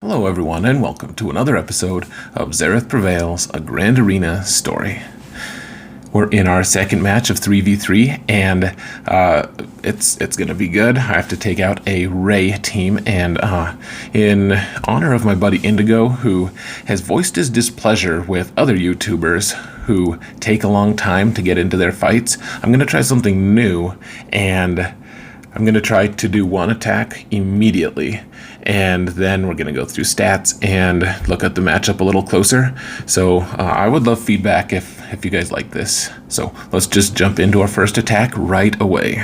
Hello everyone, and welcome to another episode of Xaereth Prevails, a Grand Arena story. We're in our second match of 3v3, and it's going to be good. I have to take out a Rey team, and in honor of my buddy Indigo, who has voiced his displeasure with other YouTubers who take a long time to get into their fights, I'm going to try something new, and I'm going to try to do one attack immediately, and then we're going to go through stats and look at the matchup a little closer. So I would love feedback if you guys like this. So let's just jump into our first attack right away.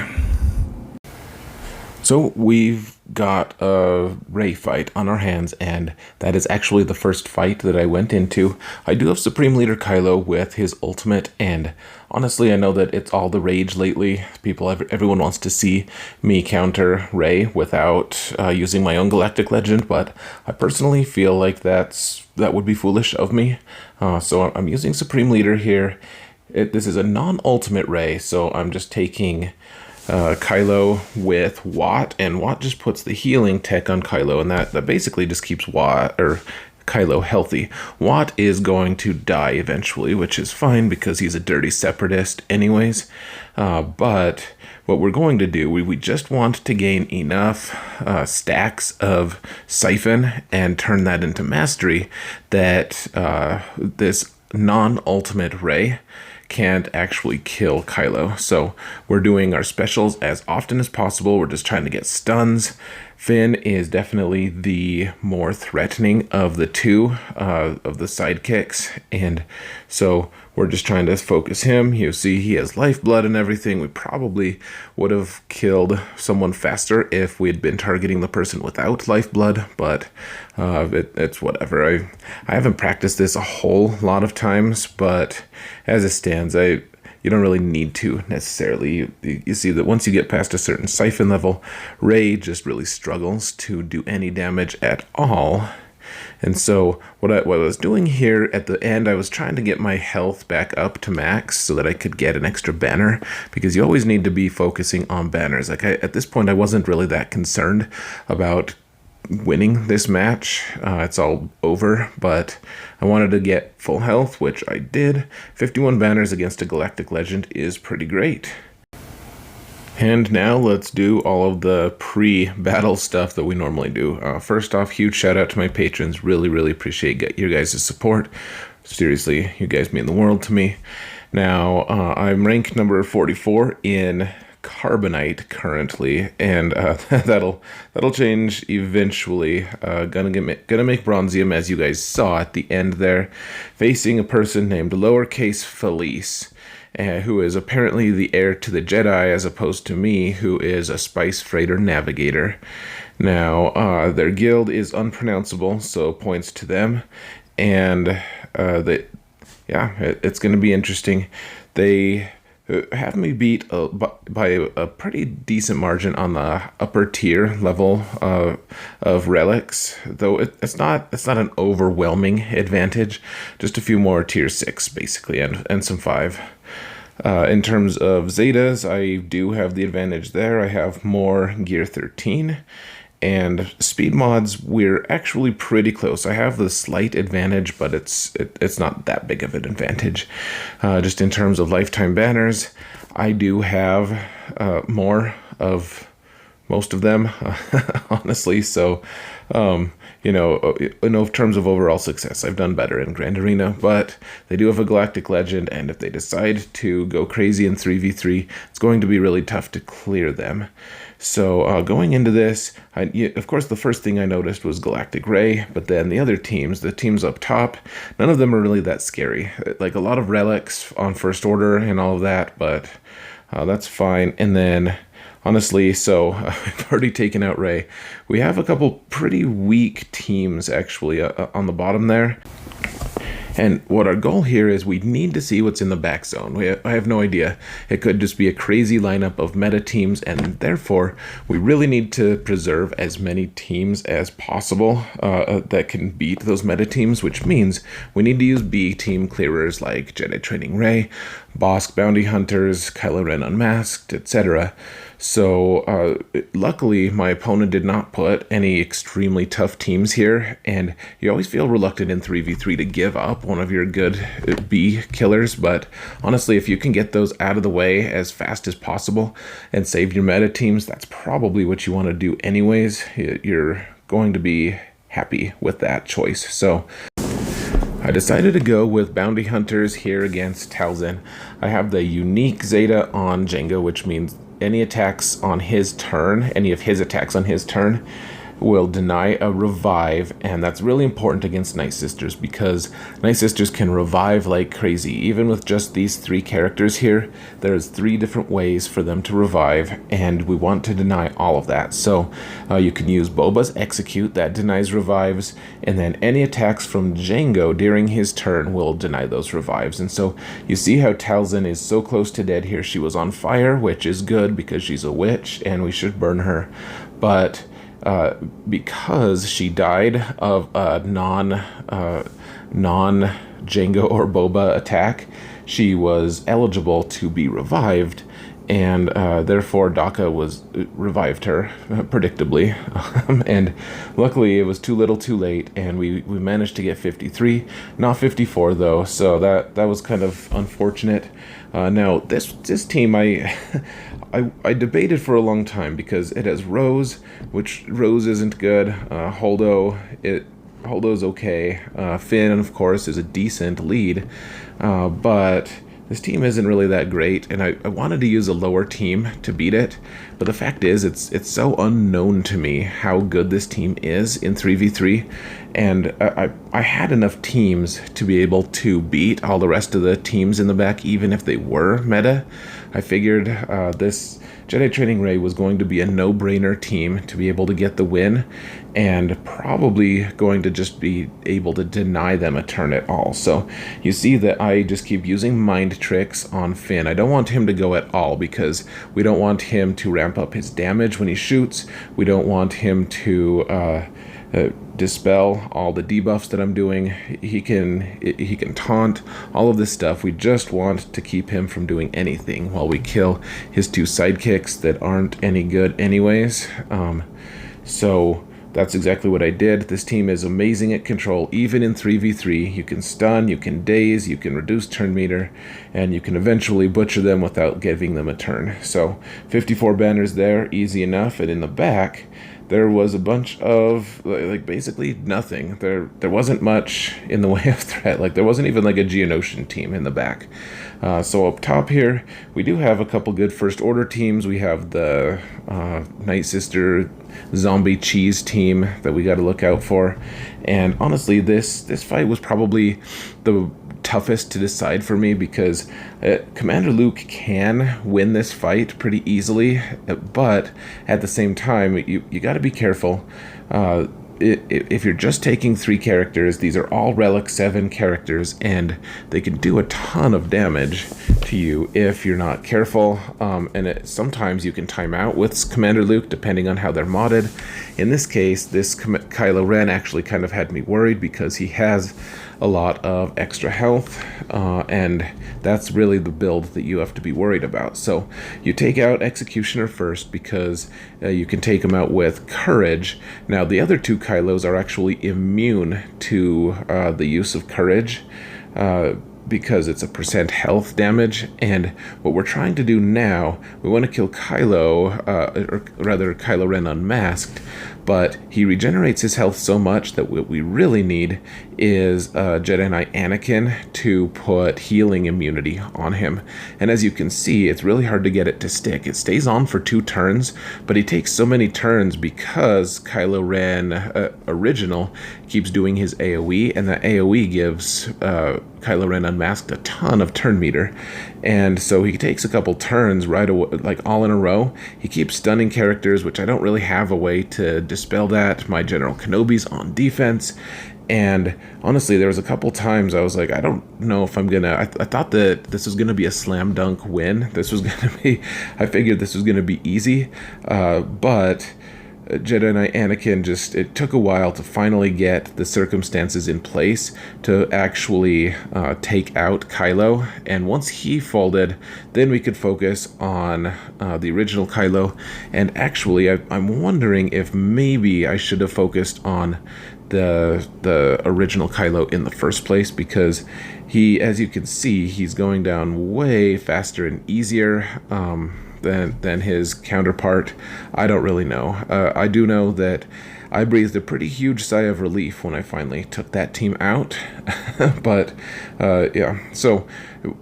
So we've got a Rey fight on our hands, and that is actually the first fight that I went into. I do have Supreme Leader Kylo with his ultimate, and honestly I know that it's all the rage lately. Everyone wants to see me counter Rey without using my own Galactic Legend, but I personally feel like that would be foolish of me. So I'm using Supreme Leader here. This is a non-ultimate Rey, so I'm just taking Kylo with Watt, and Watt just puts the healing tech on Kylo, and that basically just keeps Kylo healthy. Watt is going to die eventually, which is fine because he's a dirty separatist anyways. But what we're going to do, we just want to gain enough stacks of Siphon and turn that into mastery that this non-ultimate Rey can't actually kill Kylo. So we're doing our specials as often as possible. We're just trying to get stuns. Finn is definitely the more threatening of the two of the sidekicks, and so we're just trying to focus him. You see he has lifeblood and everything. We probably would have killed someone faster if we had been targeting the person without lifeblood, but it's whatever. I haven't practiced this a whole lot of times, but as it stands, you don't really need to necessarily. You see that once you get past a certain Siphon level, Rey just really struggles to do any damage at all. And so what I was doing here at the end, I was trying to get my health back up to max so that I could get an extra banner, because you always need to be focusing on banners. At this point, I wasn't really that concerned about winning this match. It's all over, but I wanted to get full health, which I did. 51 banners against a Galactic Legend is pretty great. And now let's do all of the pre-battle stuff that we normally do. First off, huge shout out to my patrons. Really appreciate your guys' support. Seriously, you guys mean the world to me. Now, I'm rank number 44 in Carbonite currently, and that'll change eventually. Gonna make Bronzium, as you guys saw at the end there, facing a person named Lowercase Felice, who is apparently the heir to the Jedi, as opposed to me, who is a spice freighter navigator. Now, their guild is unpronounceable, so points to them, and it's going to be interesting. They have me beat by a pretty decent margin on the upper tier level of relics, though it's not an overwhelming advantage. Just a few more tier 6 basically, and some 5. In terms of Zetas, I do have the advantage there. I have more gear 13. And speed mods, we're actually pretty close. I have the slight advantage, but it's not that big of an advantage. Just in terms of lifetime banners, I do have more of most of them, honestly. So, in terms of overall success, I've done better in Grand Arena, but they do have a Galactic Legend, and if they decide to go crazy in 3v3, it's going to be really tough to clear them. So going into this, of course, the first thing I noticed was Galactic Rey, but then the other teams, the teams up top, none of them are really that scary. Like a lot of relics on First Order and all of that, but that's fine. And then, honestly, so I've already taken out Rey. We have a couple pretty weak teams, actually, on the bottom there. And what our goal here is, we need to see what's in the back zone. I have no idea. It could just be a crazy lineup of meta teams, and therefore we really need to preserve as many teams as possible that can beat those meta teams, which means we need to use B team clearers like Jedi Training Rey, Bossk Bounty Hunters, Kylo Ren Unmasked, etc. So luckily, my opponent did not put any extremely tough teams here, and you always feel reluctant in 3v3 to give up one of your good B killers, but honestly, if you can get those out of the way as fast as possible and save your meta teams, that's probably what you want to do anyways. You're going to be happy with that choice. So I decided to go with Bounty Hunters here against Talzin. I have the unique Zeta on Jango, which means any attacks on his turn, any of his attacks on his turn, will deny a revive, and that's really important against Night Sisters because Night Sisters can revive like crazy. Even with just these 3 characters here, there's 3 different ways for them to revive, and we want to deny all of that. So you can use Boba's Execute, that denies revives, and then any attacks from Jango during his turn will deny those revives. And so you see how Talzin is so close to dead here. She was on fire, which is good because she's a witch, and we should burn her. But because she died of a non-Jango or Boba attack, she was eligible to be revived, and therefore Daka revived her, predictably. And luckily it was too little too late, and we managed to get 53, not 54 though, so that was kind of unfortunate. Now this team, I debated for a long time because it has Rose, which Rose isn't good. Holdo's okay. Finn, of course, is a decent lead, but this team isn't really that great, and I wanted to use a lower team to beat it, but the fact is it's so unknown to me how good this team is in 3v3, and I had enough teams to be able to beat all the rest of the teams in the back, even if they were meta. I figured this Jedi Training Ray was going to be a no-brainer team to be able to get the win, and probably going to just be able to deny them a turn at all. So you see that I just keep using mind tricks on Finn. I don't want him to go at all because we don't want him to ramp up his damage when he shoots. We don't want him to dispel all the debuffs that I'm doing. He can taunt, all of this stuff. We just want to keep him from doing anything while we kill his 2 sidekicks that aren't any good anyways. So that's exactly what I did. This team is amazing at control, even in 3v3. You can stun, you can daze, you can reduce turn meter, and you can eventually butcher them without giving them a turn. So 54 banners there, easy enough. And in the back, there was a bunch of, like, basically nothing. There wasn't much in the way of threat. Like, there wasn't even like a Geonosian team in the back. So up top here, we do have a couple good first order teams. We have the Night Sister zombie cheese team that we got to look out for. And honestly, this fight was probably the toughest to decide for me because Commander Luke can win this fight pretty easily, but at the same time, you got to be careful. If you're just taking 3 characters, these are all Relic 7 characters, and they can do a ton of damage to you if you're not careful. Sometimes you can time out with Commander Luke, depending on how they're modded. In this case, this Kylo Ren actually kind of had me worried because he has a lot of extra health, and that's really the build that you have to be worried about. So you take out Executioner first because you can take him out with Courage. Now the other 2 Kylos are actually immune to the use of Courage, because it's a % health damage, and what we're trying to do now, we want to kill Kylo, or rather Kylo Ren unmasked, but he regenerates his health so much that what we really need is Jedi Knight Anakin to put healing immunity on him. And as you can see, it's really hard to get it to stick. It stays on for 2 turns, but he takes so many turns because Kylo Ren original keeps doing his AoE, and that AoE gives Kylo Ren unmasked a ton of turn meter. And so he takes a couple turns right away, like all in a row. He keeps stunning characters, which I don't really have a way to dispel that. My General Kenobi's on defense. And honestly, there was a couple times I was like, I don't know if I'm gonna, I thought that this was gonna be a slam dunk win. I figured this was gonna be easy, but Jedi Knight Anakin it took a while to finally get the circumstances in place to actually take out Kylo. And once he folded, then we could focus on the original Kylo. And actually, I'm wondering if maybe I should have focused on the original Kylo in the first place, because he, as you can see, he's going down way faster and easier than his counterpart. I don't really know. I do know that I breathed a pretty huge sigh of relief when I finally took that team out. But yeah, so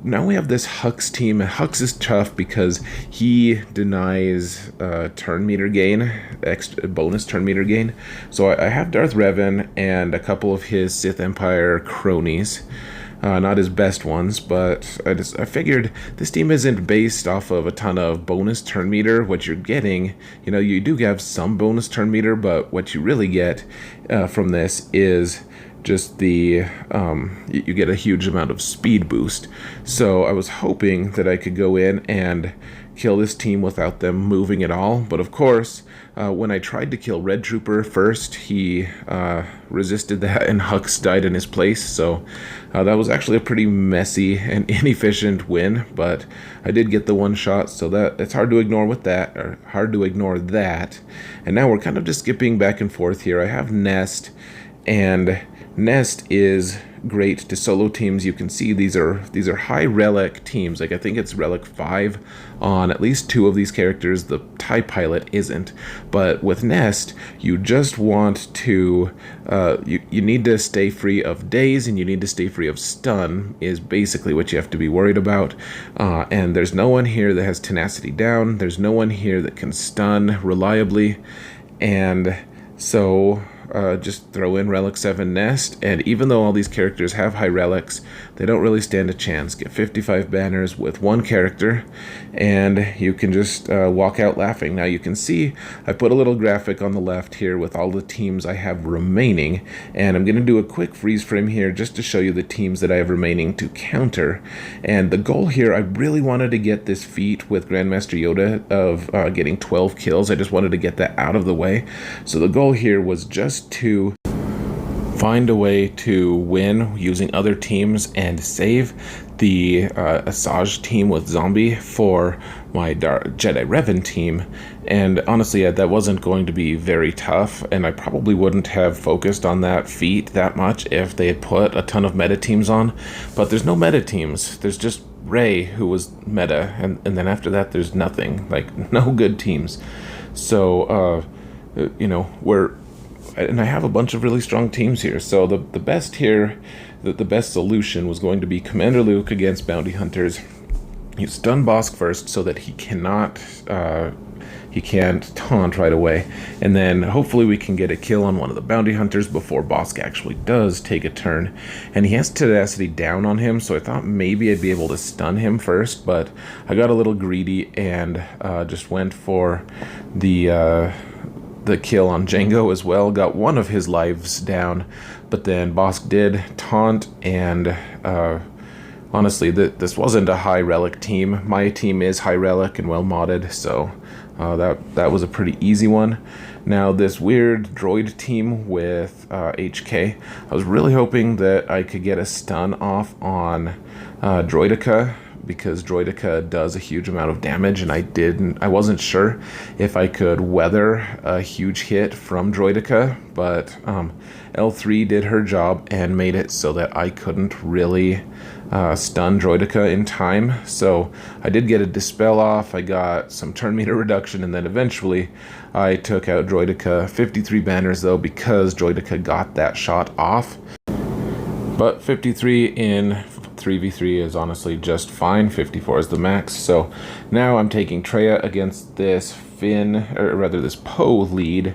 now we have this Hux team. Hux is tough because he denies turn meter gain, extra bonus turn meter gain. So I have Darth Revan and a couple of his Sith Empire cronies. Not his best ones, but I figured this team isn't based off of a ton of bonus turn meter. What you're getting, you know, you do have some bonus turn meter, but what you really get from this is just the you get a huge amount of speed boost. So I was hoping that I could go in and kill this team without them moving at all, but of course when I tried to kill Red Trooper first, he resisted that and Hux died in his place. So that was actually a pretty messy and inefficient win, but I did get the one shot, so that it's hard to ignore with that, or hard to ignore that. And now we're kind of just skipping back and forth here. I have Nest, and Nest is great to solo teams. You can see these are high relic teams. Like I think it's relic 5 on at least 2 of these characters. The TIE pilot isn't, but with Nest you just want to you need to stay free of daze, and you need to stay free of stun is basically what you have to be worried about. And there's no one here that has tenacity down. There's no one here that can stun reliably, and so just throw in Relic 7 Nest, and even though all these characters have high relics, they don't really stand a chance. Get 55 banners with one character, and you can just walk out laughing. Now you can see I put a little graphic on the left here with all the teams I have remaining, and I'm going to do a quick freeze frame here just to show you the teams that I have remaining to counter. And the goal here, I really wanted to get this feat with Grandmaster Yoda of getting 12 kills. I just wanted to get that out of the way. So the goal here was just to find a way to win using other teams and save the Asajj team with Zombie for my Jedi Revan team. And honestly, that wasn't going to be very tough, and I probably wouldn't have focused on that feat that much if they had put a ton of meta teams on. But there's no meta teams. There's just Rey, who was meta, and then after that there's nothing, like no good teams. So you know, and I have a bunch of really strong teams here. So the best here, the best solution was going to be Commander Luke against Bounty Hunters. You stun Bossk first so that he can't taunt right away, and then hopefully we can get a kill on one of the Bounty Hunters before Bossk actually does take a turn. And he has tenacity down on him, so I thought maybe I'd be able to stun him first, but I got a little greedy and just went for the kill on Jango as well. Got one of his lives down, but then Bossk did taunt, and honestly, this wasn't a high relic team. My team is high relic and well modded, so that was a pretty easy one. Now this weird droid team with HK, I was really hoping that I could get a stun off on Droideka, because Droideka does a huge amount of damage, and I wasn't sure if I could weather a huge hit from Droideka, but L3 did her job and made it so that I couldn't really stun Droideka in time. So I did get a dispel off, I got some turn meter reduction, and then eventually I took out Droideka. 53 banners though, because Droideka got that shot off. But 53 in 3v3 is honestly just fine. 54 is the max. So now I'm taking Traya against this this Poe lead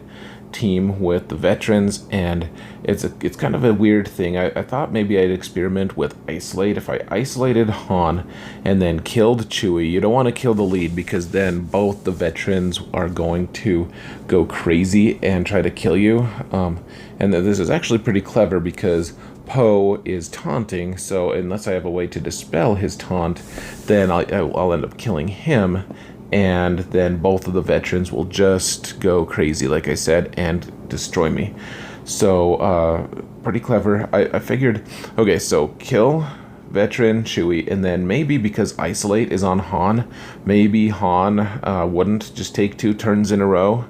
team with the veterans, and it's kind of a weird thing. I thought maybe I'd experiment with isolate. If I isolated Han and then killed Chewie, you don't want to kill the lead, because then both the veterans are going to go crazy and try to kill you. And this is actually pretty clever, because Poe is taunting, so unless I have a way to dispel his taunt, then I'll end up killing him. and then both of the veterans will just go crazy, like I said, and destroy me. So, pretty clever. I figured, okay, so kill veteran Chewie, and then maybe because Isolate is on Han, maybe Han wouldn't just take 2 turns in a row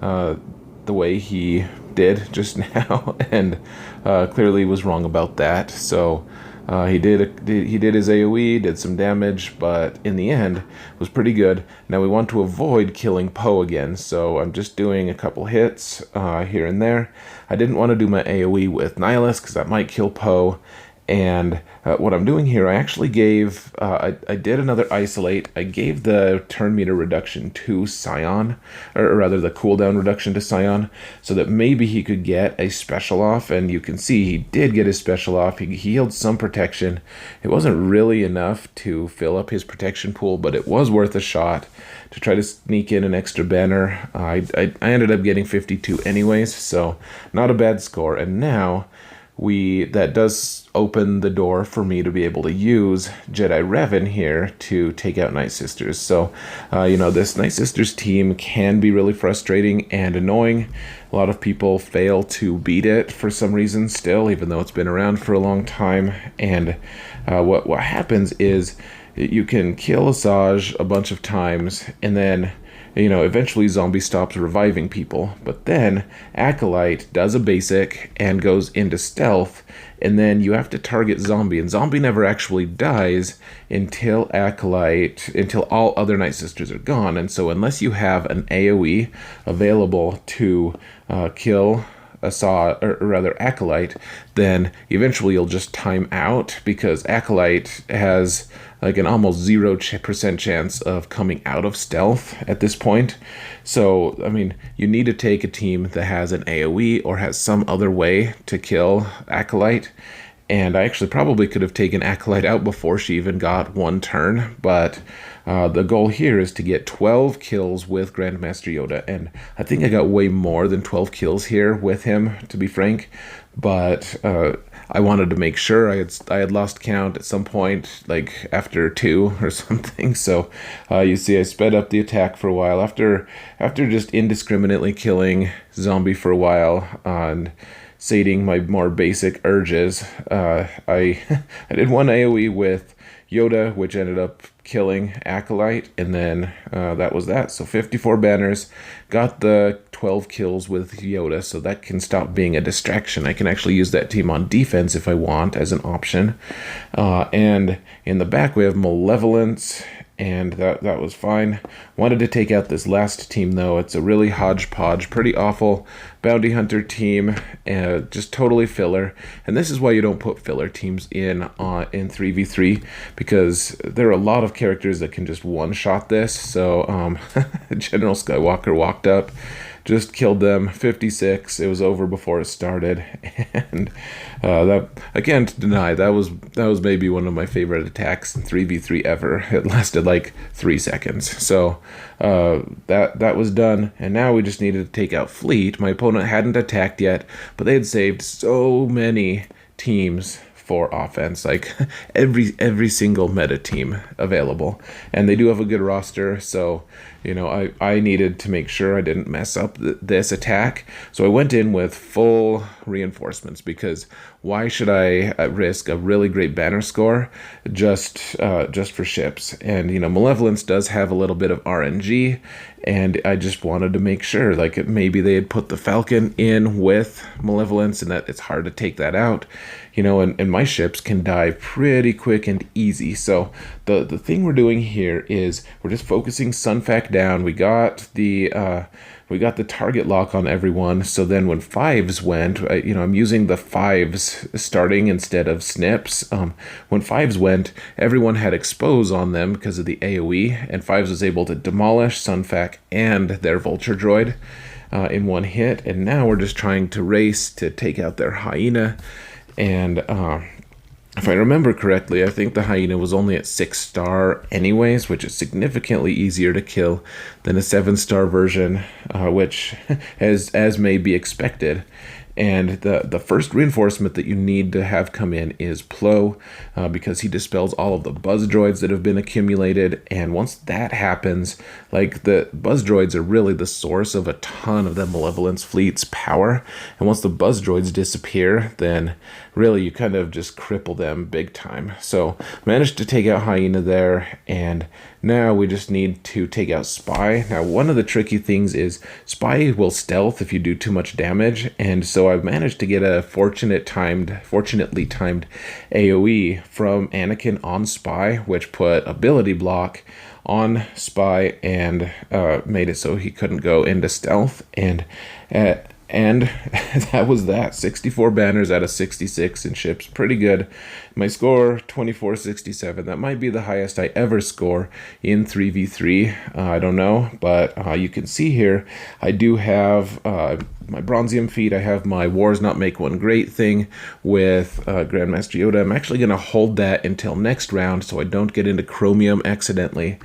the way he did just now, and clearly was wrong about that. So he did his AoE, did some damage, but in the end was pretty good. Now we want to avoid killing Poe again, so I'm just doing a couple hits here and there. I didn't want to do my AoE with Nihilus because that might kill Poe. And what I'm doing here, I actually gave, I did another Isolate. I gave the turn meter reduction to Scion, or rather the cooldown reduction to Scion, so that maybe he could get a special off. And you can see he did get his special off. He healed some protection. It wasn't really enough to fill up his protection pool, but it was worth a shot to try to sneak in an extra banner. I ended up getting 52 anyways, so not a bad score. And now that does open the door for me to be able to use Jedi Revan here to take out Night Sisters. So, this Night Sisters team can be really frustrating and annoying. A lot of people fail to beat it for some reason still, even though it's been around for a long time. And what happens is you can kill Asajj a bunch of times, and then eventually Zombie stops reviving people, but then Acolyte does a basic and goes into stealth, and then you have to target Zombie, and Zombie never actually dies until all other Night Sisters are gone. And so unless you have an AoE available to kill Acolyte, then eventually you'll just time out, because Acolyte has like an almost 0% chance of coming out of stealth at this point. So, I mean, you need to take a team that has an AoE or has some other way to kill Acolyte. And I actually probably could have taken Acolyte out before she even got 1 turn, but the goal here is to get 12 kills with Grandmaster Yoda, and I think I got way more than 12 kills here with him, to be frank, but I wanted to make sure. I had lost count at some point, like after 2 or something, so you see I sped up the attack for a while after just indiscriminately killing Zombie for a while and sating my more basic urges. I did 1 AoE with Yoda, which ended up killing Acolyte, and then that was that. So 54 banners, got the 12 kills with Yoda, so that can stop being a distraction. I can actually use that team on defense if I want as an option. And in the back we have Malevolence, and that was fine. Wanted to take out this last team though. It's a really hodgepodge, pretty awful bounty hunter team, just totally filler. And this is why you don't put filler teams in 3v3, because there are a lot of characters that can just one-shot this. So General Skywalker walked up, just killed them, 56. It was over before it started, and that, I can't deny, that was maybe one of my favorite attacks in 3v3 ever. It lasted like 3 seconds. So that was done, and now we just needed to take out Fleet. My opponent hadn't attacked yet, but they had saved so many teams for offense, like every single meta team available, and they do have a good roster. So I needed to make sure I didn't mess up this attack, so I went in with full reinforcements, because why should I risk a really great banner score just for ships? And Malevolence does have a little bit of RNG, and I just wanted to make sure, like, maybe they had put the Falcon in with Malevolence and that it's hard to take that out, and my ships can die pretty quick and easy. So the thing we're doing here is we're just focusing Sunfac down. We got the target lock on everyone, so then when 5s went, I'm using the 5s starting instead of snips. When 5s went, everyone had expose on them because of the AoE, and 5s was able to demolish Sunfac and their Vulture Droid in 1 hit, and now we're just trying to race to take out their Hyena. And if I remember correctly, I think the Hyena was only at 6-star anyways, which is significantly easier to kill than a 7-star version, which as may be expected. And the first reinforcement that you need to have come in is Plo, because he dispels all of the buzz droids that have been accumulated. And once that happens, like, the buzz droids are really the source of a ton of the Malevolence fleet's power. And once the buzz droids disappear, then really you kind of just cripple them big time. So managed to take out Hyena there, and now we just need to take out Spy. Now, one of the tricky things is Spy will stealth if you do too much damage, and so I've managed to get a fortunately timed AoE from Anakin on Spy, which put ability block on Spy and made it so he couldn't go into stealth. And that was that. 64 banners out of 66 in ships. Pretty good. My score, 2467. That might be the highest I ever score in 3v3. I don't know, but you can see here, I do have my Bronzium feat. I have my Wars Not Make One Great thing with Grandmaster Yoda. I'm actually going to hold that until next round so I don't get into Chromium accidentally.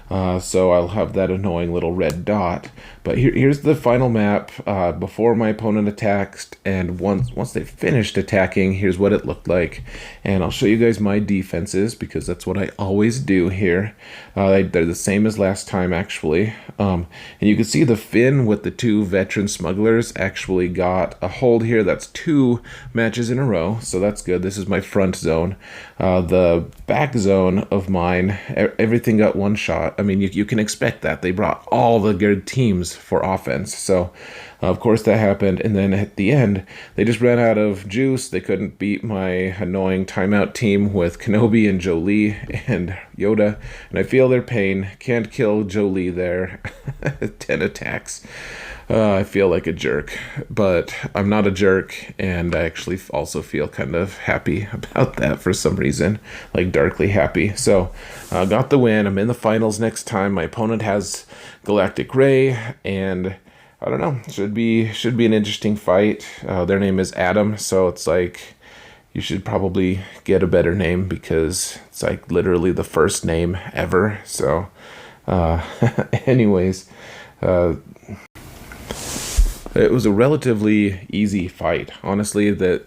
So I'll have that annoying little red dot. But here's the final map before my opponent attacked, and once they finished attacking, here's what it looked like. And I'll show you guys my defenses, because that's what I always do here. They're the same as last time, actually. And you can see the Finn with the two veteran smugglers actually got a hold here. That's 2 matches in a row, so that's good. This is my front zone. The back zone of mine, everything got one shot. I mean, you can expect that. They brought all the good teams for offense. So, of course, that happened. And then at the end, they just ran out of juice. They couldn't beat my annoying timeout team with Kenobi and Jolie and Yoda. And I feel their pain. Can't kill Jolie there. 10 attacks. I feel like a jerk, but I'm not a jerk, and I actually also feel kind of happy about that for some reason, like darkly happy. So, got the win. I'm in the finals next time. My opponent has Galactic Ray, and I don't know, should be an interesting fight. Their name is Adam, so it's like you should probably get a better name, because it's like literally the first name ever. So, anyways. It was a relatively easy fight. Honestly, that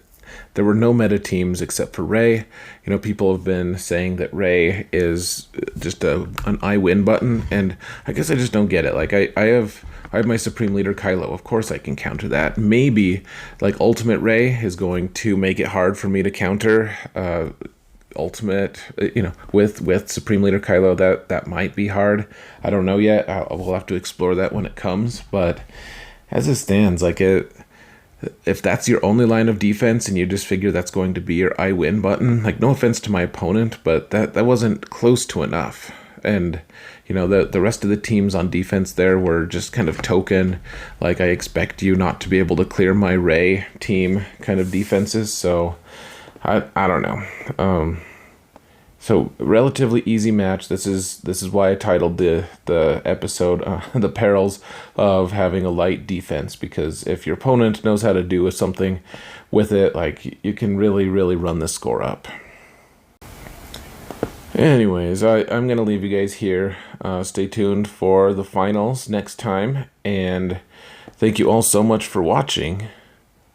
there were no meta teams except for Rey. You know, people have been saying that Rey is just an I win button, and I guess I just don't get it. Like, I have my Supreme Leader Kylo. Of course I can counter that. Maybe, like, Ultimate Rey is going to make it hard for me to counter Ultimate, with Supreme Leader Kylo. That might be hard. I don't know yet. We'll have to explore that when it comes, but as it stands, like, if that's your only line of defense and you just figure that's going to be your I win button, like, no offense to my opponent, but that wasn't close to enough. And, the rest of the teams on defense there were just kind of token, like, I expect you not to be able to clear my Rey team kind of defenses. So I don't know. So relatively easy match. This is why I titled the episode "The Perils of Having a Light Defense," because if your opponent knows how to do something with it, like, you can really run the score up. Anyways, I'm gonna leave you guys here. Stay tuned for the finals next time, and thank you all so much for watching.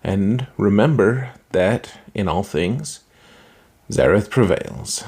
And remember that in all things, Xaereth prevails.